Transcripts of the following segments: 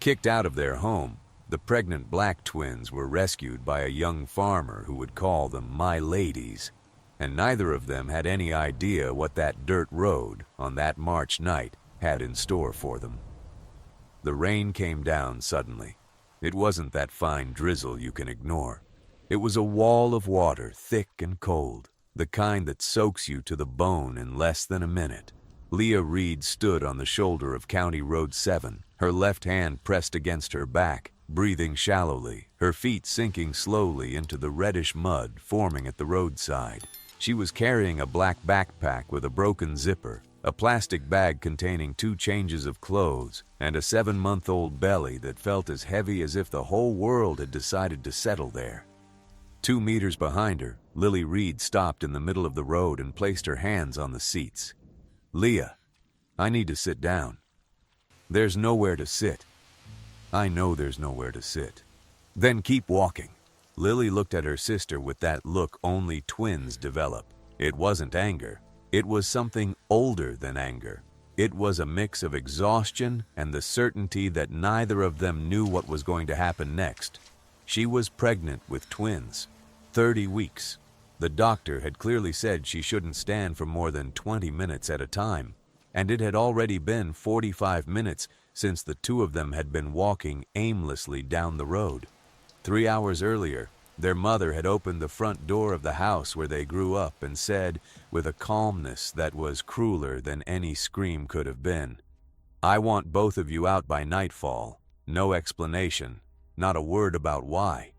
Kicked out of their home, the pregnant black twins were rescued by a young farmer who would call them "my ladies," and neither of them had any idea what that dirt road on that March night had in store for them. The rain came down suddenly. It wasn't that fine drizzle you can ignore. It was a wall of water, thick and cold, the kind that soaks you to the bone in less than a minute. Leah Reed stood on the shoulder of County Road 7, her left hand pressed against her back, breathing shallowly, her feet sinking slowly into the reddish mud forming at the roadside. She was carrying a black backpack with a broken zipper, a plastic bag containing 2 changes of clothes, and a 7-month-old belly that felt as heavy as if the whole world had decided to settle there. 2 meters behind her, Lily Reed stopped in the middle of the road and placed her hands on the seats. "Leah, I need to sit down." "There's nowhere to sit." "I know there's nowhere to sit." "Then keep walking." Lily looked at her sister with that look only twins develop. It wasn't anger. It was something older than anger. It was a mix of exhaustion and the certainty that neither of them knew what was going to happen next. She was pregnant with twins. 30 weeks. The doctor had clearly said she shouldn't stand for more than 20 minutes at a time, and it had already been 45 minutes since the 2 of them had been walking aimlessly down the road. 3 hours earlier, their mother had opened the front door of the house where they grew up and said, with a calmness that was crueler than any scream could have been, "I want both of you out by nightfall." No explanation, not a word about why.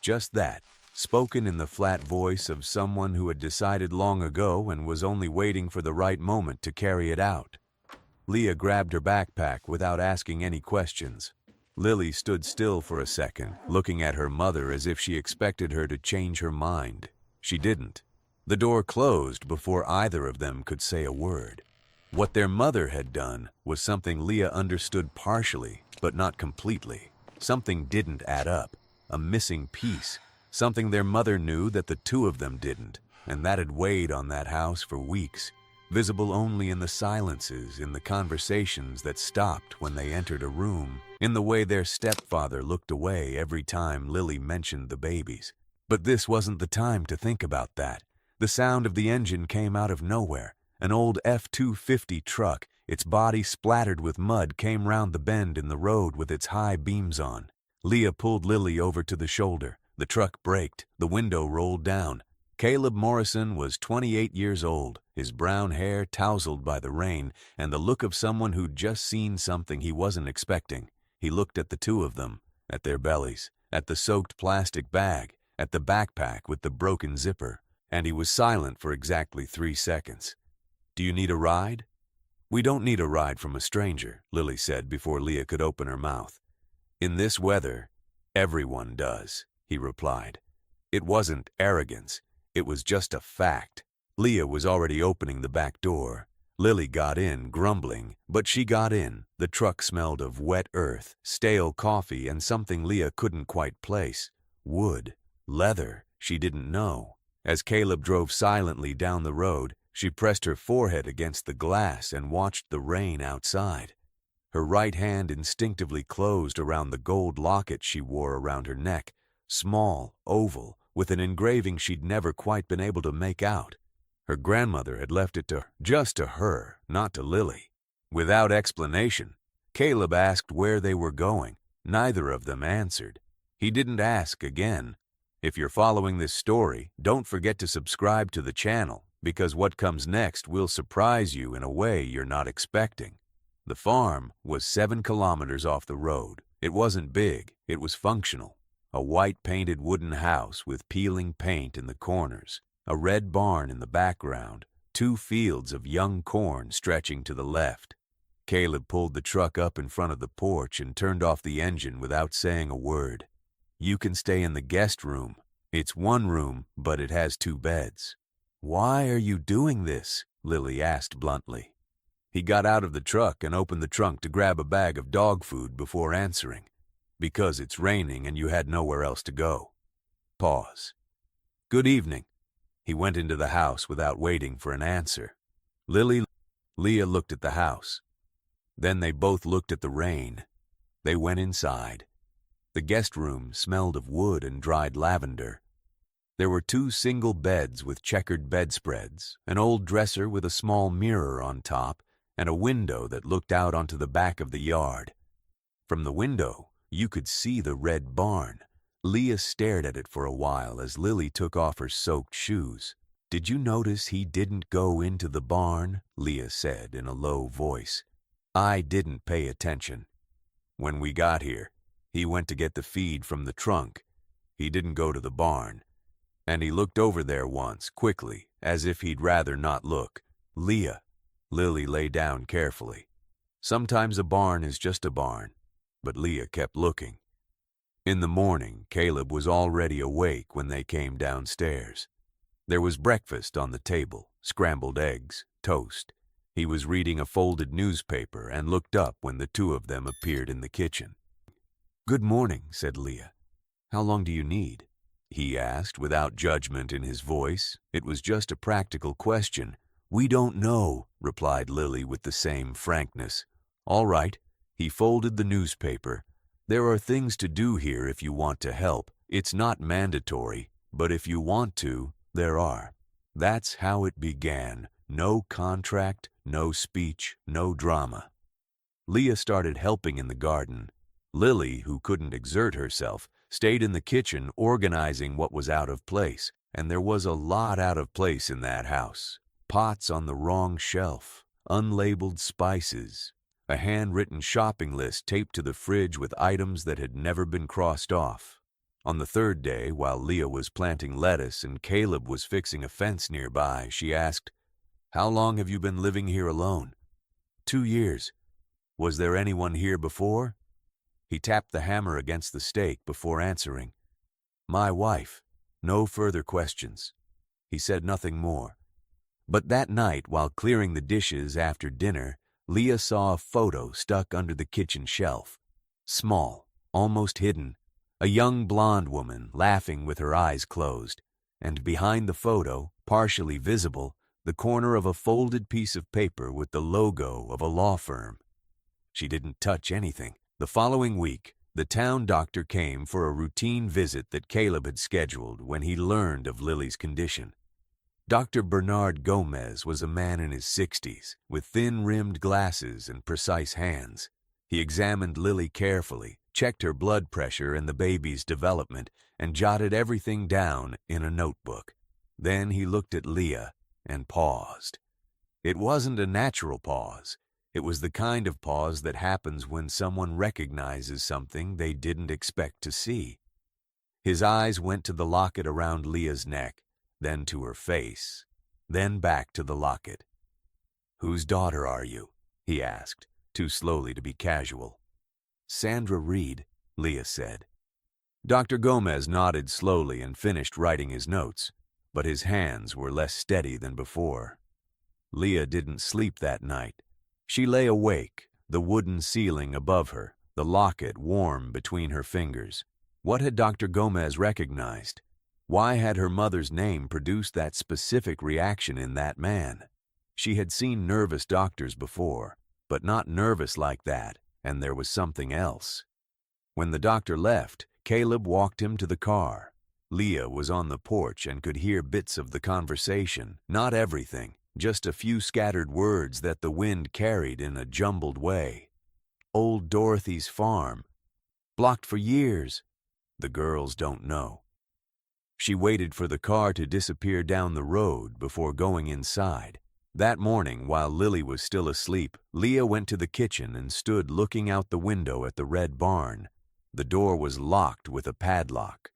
Just that, spoken in the flat voice of someone who had decided long ago and was only waiting for the right moment to carry it out. Leah grabbed her backpack without asking any questions. Lily stood still for a second, looking at her mother as if she expected her to change her mind. She didn't. The door closed before either of them could say a word. What their mother had done was something Leah understood partially, but not completely. Something didn't add up, a missing piece. Something their mother knew that the 2 of them didn't, and that had weighed on that house for weeks, visible only in the silences, in the conversations that stopped when they entered a room, in the way their stepfather looked away every time Lily mentioned the babies. But this wasn't the time to think about that. The sound of the engine came out of nowhere. An old F-250 truck, its body splattered with mud, came round the bend in the road with its high beams on. Leah pulled Lily over to the shoulder. The truck braked, the window rolled down. Caleb Morrison was 28 years old, his brown hair tousled by the rain, and the look of someone who'd just seen something he wasn't expecting. He looked at the 2 of them, at their bellies, at the soaked plastic bag, at the backpack with the broken zipper, and he was silent for exactly 3 seconds. "Do you need a ride?" "We don't need a ride from a stranger," Lily said before Leah could open her mouth. "In this weather, everyone does," he replied. It wasn't arrogance. It was just a fact. Leah was already opening the back door. Lily got in, grumbling, but she got in. The truck smelled of wet earth, stale coffee, and something Leah couldn't quite place. Wood, leather, she didn't know. As Caleb drove silently down the road, she pressed her forehead against the glass and watched the rain outside. Her right hand instinctively closed around the gold locket she wore around her neck, small, oval, with an engraving she'd never quite been able to make out. Her grandmother had left it just to her, not to Lily. Without explanation, Caleb asked where they were going. Neither of them answered. He didn't ask again. If you're following this story, don't forget to subscribe to the channel, because what comes next will surprise you in a way you're not expecting. The farm was 7 kilometers off the road. It wasn't big, it was functional. A white-painted wooden house with peeling paint in the corners, a red barn in the background, 2 fields of young corn stretching to the left. Caleb pulled the truck up in front of the porch and turned off the engine without saying a word. "You can stay in the guest room. It's 1 room, but it has 2 beds." "Why are you doing this?" Lily asked bluntly. He got out of the truck and opened the trunk to grab a bag of dog food before answering. "Because it's raining and you had nowhere else to go." Pause. "Good evening." He went into the house without waiting for an answer. Leah looked at the house. Then they both looked at the rain. They went inside. The guest room smelled of wood and dried lavender. There were 2 single beds with checkered bedspreads, an old dresser with a small mirror on top, and a window that looked out onto the back of the yard. From the window, you could see the red barn. Leah stared at it for a while as Lily took off her soaked shoes. "Did you notice he didn't go into the barn?" Leah said in a low voice. "I didn't pay attention. When we got here, he went to get the feed from the trunk. He didn't go to the barn. And he looked over there once, quickly, as if he'd rather not look." "Leah." Lily lay down carefully. "Sometimes a barn is just a barn." But Leah kept looking. In the morning, Caleb was already awake when they came downstairs. There was breakfast on the table, scrambled eggs, toast. He was reading a folded newspaper and looked up when the 2 of them appeared in the kitchen. "Good morning," said Leah. "How long do you need?" he asked without judgment in his voice. It was just a practical question. "We don't know," replied Lily with the same frankness. "All right." He folded the newspaper. "There are things to do here if you want to help. It's not mandatory, but if you want to, there are." That's how it began. No contract, no speech, no drama. Leah started helping in the garden. Lily, who couldn't exert herself, stayed in the kitchen organizing what was out of place, and there was a lot out of place in that house. Pots on the wrong shelf, unlabeled spices, a handwritten shopping list taped to the fridge with items that had never been crossed off. On the 3rd day, while Leah was planting lettuce and Caleb was fixing a fence nearby, she asked, "How long have you been living here alone?" 2 years. "Was there anyone here before?" He tapped the hammer against the stake before answering. "My wife." No further questions. He said nothing more. But that night, while clearing the dishes after dinner, Leah saw a photo stuck under the kitchen shelf. Small, almost hidden, a young blonde woman laughing with her eyes closed, and behind the photo, partially visible, the corner of a folded piece of paper with the logo of a law firm. She didn't touch anything. The following week, the town doctor came for a routine visit that Caleb had scheduled when he learned of Lily's condition. Dr. Bernard Gomez was a man in his 60s, with thin-rimmed glasses and precise hands. He examined Lily carefully, checked her blood pressure and the baby's development, and jotted everything down in a notebook. Then he looked at Leah and paused. It wasn't a natural pause. It was the kind of pause that happens when someone recognizes something they didn't expect to see. His eyes went to the locket around Leah's neck, then to her face, then back to the locket. "Whose daughter are you?" he asked, too slowly to be casual. "Sandra Reed," Leah said. Dr. Gomez nodded slowly and finished writing his notes, but his hands were less steady than before. Leah didn't sleep that night. She lay awake, the wooden ceiling above her, the locket warm between her fingers. What had Dr. Gomez recognized? Why had her mother's name produced that specific reaction in that man? She had seen nervous doctors before, but not nervous like that, and there was something else. When the doctor left, Caleb walked him to the car. Leah was on the porch and could hear bits of the conversation, not everything. Just a few scattered words that the wind carried in a jumbled way. "Old Dorothy's farm. Blocked for years. The girls don't know." She waited for the car to disappear down the road before going inside. That morning, while Lily was still asleep, Leah went to the kitchen and stood looking out the window at the red barn. The door was locked with a padlock.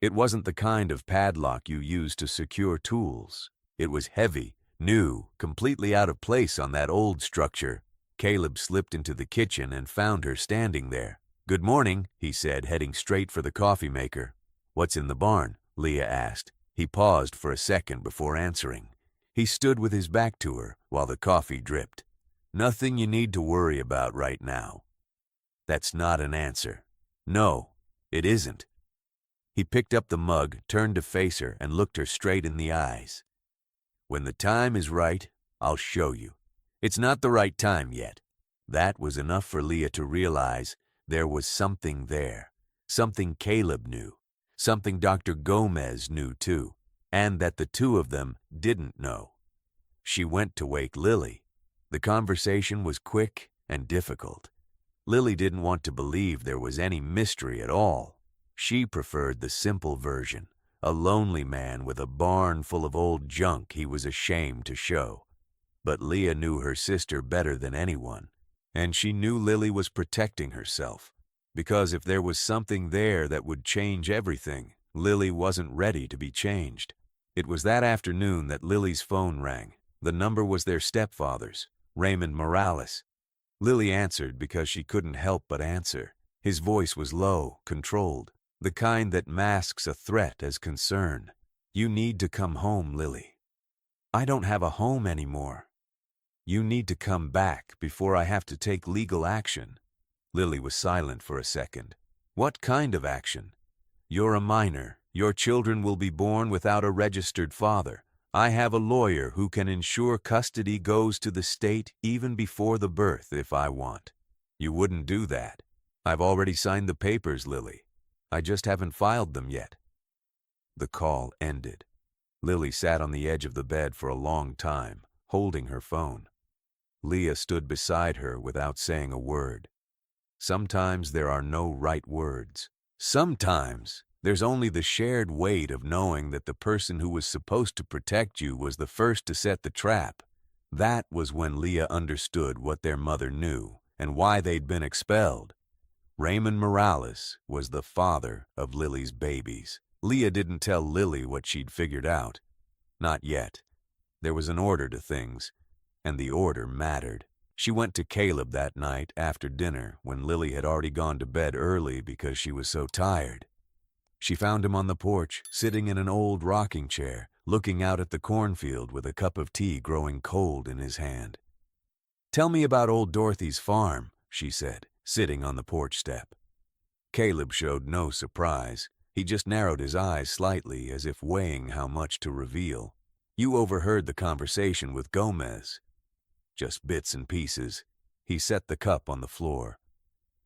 It wasn't the kind of padlock you use to secure tools. It was heavy, new, completely out of place on that old structure. Caleb slipped into the kitchen and found her standing there. "Good morning," he said, heading straight for the coffee maker. "What's in the barn?" Leah asked. He paused for a second before answering. He stood with his back to her while the coffee dripped. "Nothing you need to worry about right now." That's not an answer. No, it isn't. He picked up the mug, turned to face her, and looked her straight in the eyes. "When the time is right, I'll show you. It's not the right time yet." That was enough for Leah to realize There was something there, something Caleb knew, something Dr. Gomez knew too, and that the two of them didn't know. She went to wake Lily. The conversation was quick and difficult. Lily didn't want to believe there was any mystery at all. She preferred the simple version, a lonely man with a barn full of old junk he was ashamed to show. But Leah knew her sister better than anyone, and she knew Lily was protecting herself, because if there was something there that would change everything, Lily wasn't ready to be changed. It was that afternoon that Lily's phone rang. The number was their stepfather's, Raymond Morales. Lily answered because she couldn't help but answer. His voice was low, controlled, the kind that masks a threat as concern. "You need to come home, Lily." "I don't have a home anymore." "You need to come back before I have to take legal action." Lily was silent for a second. "What kind of action?" "You're a minor. Your children will be born without a registered father. I have a lawyer who can ensure custody goes to the state even before the birth if I want." "You wouldn't do that." "I've already signed the papers, Lily. I just haven't filed them yet." The call ended. Lily sat on the edge of the bed for a long time, holding her phone. Leah stood beside her without saying a word. Sometimes there are no right words. Sometimes there's only the shared weight of knowing that the person who was supposed to protect you was the first to set the trap. That was when Leah understood what their mother knew and why they'd been expelled. Raymond Morales was the father of Lily's babies. Leah didn't tell Lily what she'd figured out. Not yet. There was an order to things, and the order mattered. She went to Caleb that night after dinner when Lily had already gone to bed early because she was so tired. She found him on the porch, sitting in an old rocking chair, looking out at the cornfield with a cup of tea growing cold in his hand. "Tell me about old Dorothy's farm," she said, sitting on the porch step. Caleb showed no surprise. He just narrowed his eyes slightly as if weighing how much to reveal. "You overheard the conversation with Gomez." "Just bits and pieces." He set the cup on the floor.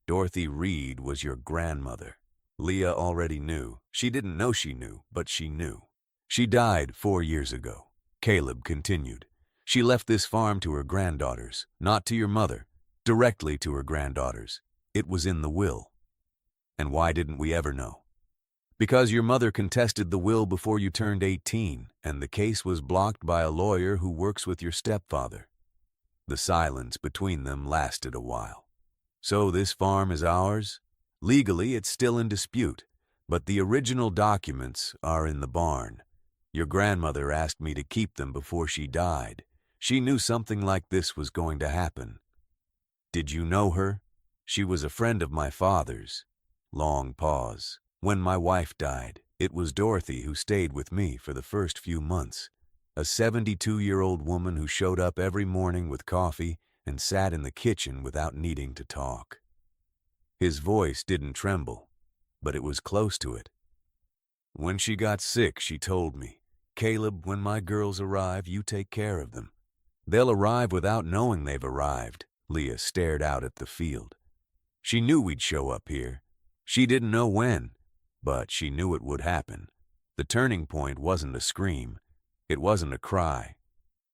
"Dorothy Reed was your grandmother." Leah already knew. She didn't know she knew, but she knew. "She died 4 years ago," Caleb continued. "She left this farm to her granddaughters, not to your mother, directly to her granddaughters. It was in the will." "And why didn't we ever know?" "Because your mother contested the will before you turned 18, and the case was blocked by a lawyer who works with your stepfather." The silence between them lasted a while. "So this farm is ours? Legally, it's still in dispute, but the original documents are in the barn. Your grandmother asked me to keep them before she died. She knew something like this was going to happen." "Did you know her?" "She was a friend of my father's." Long pause. "When my wife died, it was Dorothy who stayed with me for the first few months. A 72-year-old woman who showed up every morning with coffee and sat in the kitchen without needing to talk." His voice didn't tremble, but it was close to it. "When she got sick, she told me, 'Caleb, when my girls arrive, you take care of them.' They'll arrive without knowing they've arrived." Leah stared out at the field. "She knew we'd show up here. She didn't know when, but she knew it would happen. The turning point wasn't a scream. It wasn't a cry.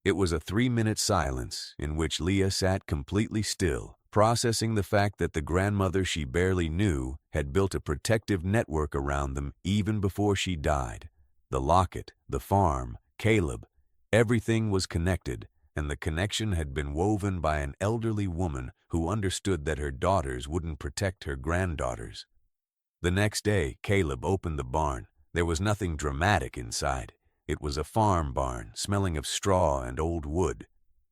It was a 3-minute silence in which Leah sat completely still, processing the fact that the grandmother she barely knew had built a protective network around them even before she died. The locket, the farm, Caleb, everything was connected, and the connection had been woven by an elderly woman who understood that her daughters wouldn't protect her granddaughters. The next day, Caleb opened the barn. There was nothing dramatic inside. It was a farm barn, smelling of straw and old wood.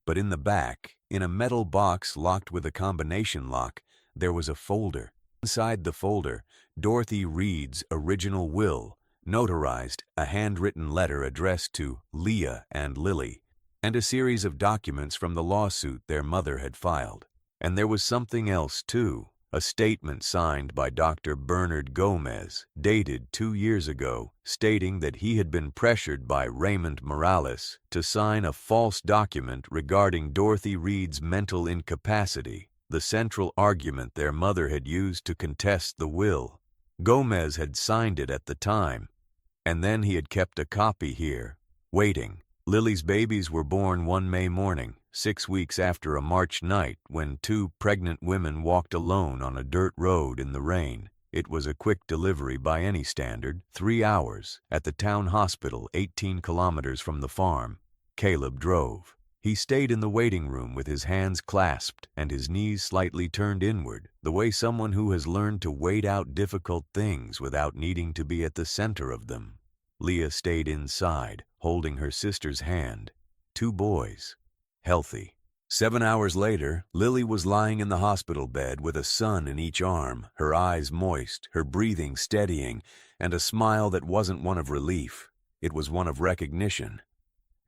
But in the back, in a metal box locked with a combination lock, there was a folder. Inside the folder, Dorothy Reed's original will, notarized, a handwritten letter addressed to Leah and Lily, and a series of documents from the lawsuit their mother had filed. And there was something else, too, a statement signed by Dr. Bernard Gomez, dated 2 years ago, stating that he had been pressured by Raymond Morales to sign a false document regarding Dorothy Reed's mental incapacity. the central argument their mother had used to contest the will. Gomez had signed it at the time, and then he had kept a copy here, waiting. Lily's babies were born one May morning, 6 weeks after a March night when 2 pregnant women walked alone on a dirt road in the rain. It was a quick delivery by any standard, 3 hours, at the town hospital 18 kilometers from the farm. Caleb drove. He stayed in the waiting room with his hands clasped and his knees slightly turned inward, the way someone who has learned to wait out difficult things without needing to be at the center of them. Leah stayed inside, holding her sister's hand. 2 boys. Healthy. 7 hours later, Lily was lying in the hospital bed with a son in each arm, her eyes moist, her breathing steadying, and a smile that wasn't one of relief. It was one of recognition.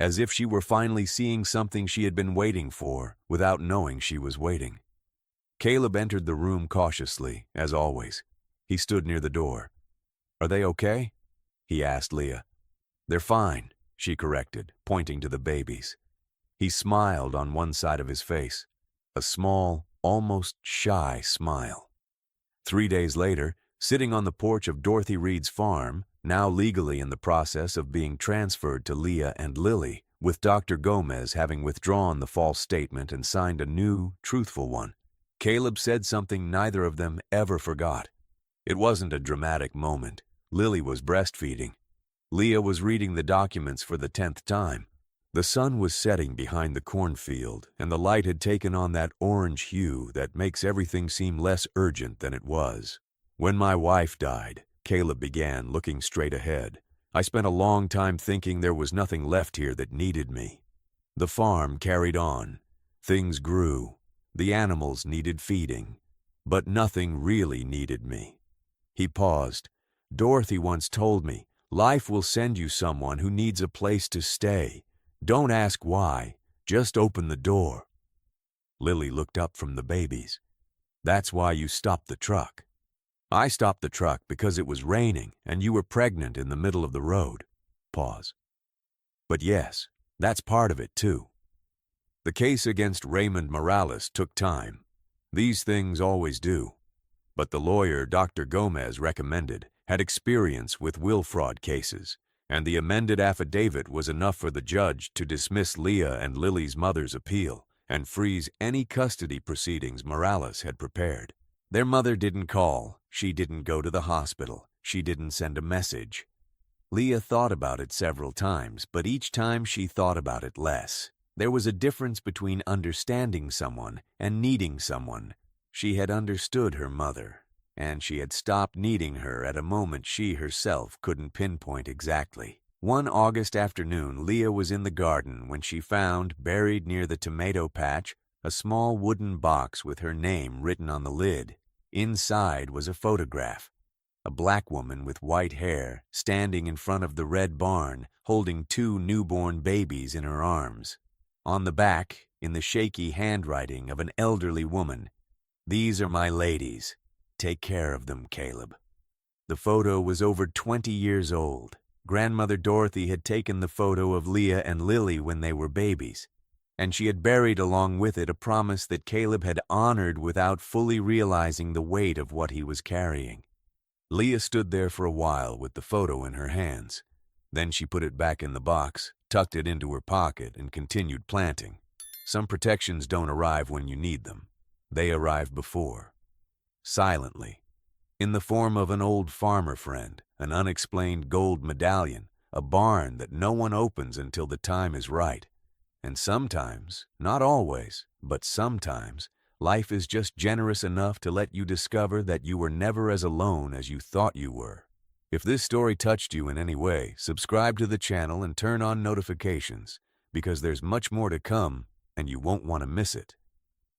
As if she were finally seeing something she had been waiting for, without knowing she was waiting. Caleb entered the room cautiously, as always. He stood near the door. "Are they okay?" he asked Leah. "They're fine," she corrected, pointing to the babies. He smiled on one side of his face, a small, almost shy smile. 3 days later, sitting on the porch of Dorothy Reed's farm, now legally in the process of being transferred to Leah and Lily, with Dr. Gomez having withdrawn the false statement and signed a new, truthful one, Caleb said something neither of them ever forgot. It wasn't a dramatic moment. Lily was breastfeeding. Leah was reading the documents for the 10th time. The sun was setting behind the cornfield, and the light had taken on that orange hue that makes everything seem less urgent than it was. "When my wife died," Caleb began, looking straight ahead, "I spent a long time thinking there was nothing left here that needed me. The farm carried on. Things grew. The animals needed feeding. But nothing really needed me." He paused. "Dorothy once told me, life will send you someone who needs a place to stay. Don't ask why. Just open the door." Lily looked up from the babies. "That's why you stopped the truck." "I stopped the truck because it was raining and you were pregnant in the middle of the road." Pause. "But yes, that's part of it too." The case against Raymond Morales took time. These things always do. But the lawyer Dr. Gomez recommended had experience with will fraud cases, and the amended affidavit was enough for the judge to dismiss Leah and Lily's mother's appeal and freeze any custody proceedings Morales had prepared. Their mother didn't call. She didn't go to the hospital. She didn't send a message. Leah thought about it several times, but each time she thought about it less. There was a difference between understanding someone and needing someone. She had understood her mother, and she had stopped needing her at a moment she herself couldn't pinpoint exactly. One August afternoon, Leah was in the garden when she found, buried near the tomato patch, a small wooden box with her name written on the lid. Inside was a photograph. A black woman with white hair, standing in front of the red barn, holding 2 newborn babies in her arms. On the back, in the shaky handwriting of an elderly woman, "These are my ladies. Take care of them, Caleb." The photo was over 20 years old. Grandmother Dorothy had taken the photo of Leah and Lily when they were babies, and she had buried along with it a promise that Caleb had honored without fully realizing the weight of what he was carrying. Leah stood there for a while with the photo in her hands. Then she put it back in the box, tucked it into her pocket, and continued planting. Some protections don't arrive when you need them. They arrive before. Silently. In the form of an old farmer friend, an unexplained gold medallion, a barn that no one opens until the time is right. And sometimes, not always, but sometimes, life is just generous enough to let you discover that you were never as alone as you thought you were. If this story touched you in any way, subscribe to the channel and turn on notifications, because there's much more to come and you won't want to miss it.